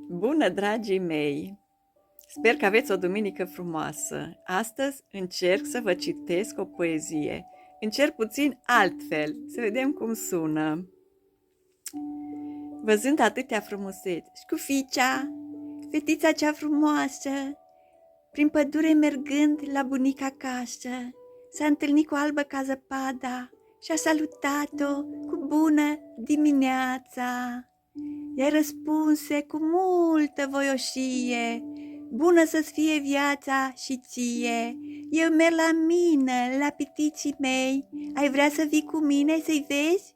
Bună, dragii mei! Sper că aveți o duminică frumoasă. Astăzi încerc să vă citesc o poezie. Încerc puțin altfel, să vedem cum sună. Văzând atâtea frumuseți, Șcuficea, fetița cea frumoasă, prin pădure mergând la bunica acasă, s-a întâlnit cu albă ca zăpada și a salutat-o cu bună dimineața. Ea răspunse cu multă voioșie: bună să-ți fie viața și ție. Eu merg la mină, la piticii mei. Ai vrea să vii cu mine să-i vezi?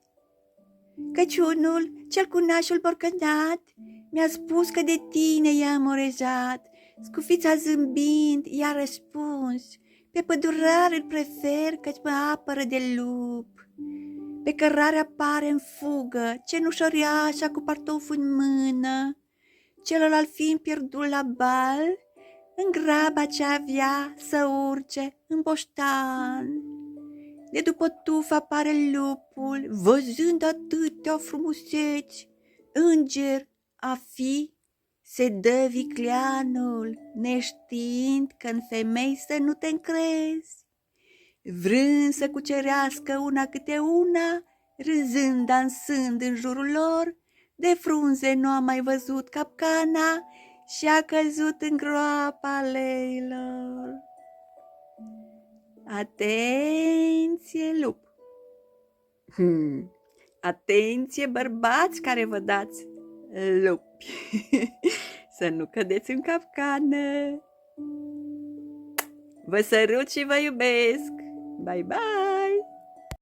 Căci unul, cel cu nașul borcănat, mi-a spus că de tine i-a amorezat. Scufița zâmbind i-a răspuns: pe pădurar îl prefer, căci mă apără de lup. Pe cărare apare în fugă, cenușăriașa cu partoful în mână. Celălalt fiind pierdut la bal, în graba ce avea să urce în boștan. De după tuf apare lupul, văzând atâtea frumuseți. Înger a fi, se dă vicleanul, neștiind că în femei să nu te încrezi. Vrând să cucerească una câte una, râzând, dansând în jurul lor, de frunze nu a mai văzut capcana și a căzut în groapa leilor. Atenție, lup! Atenție, bărbați care vă dați lupi! Să nu cădeți în capcană! Vă sărut și vă iubesc! Bye, bye!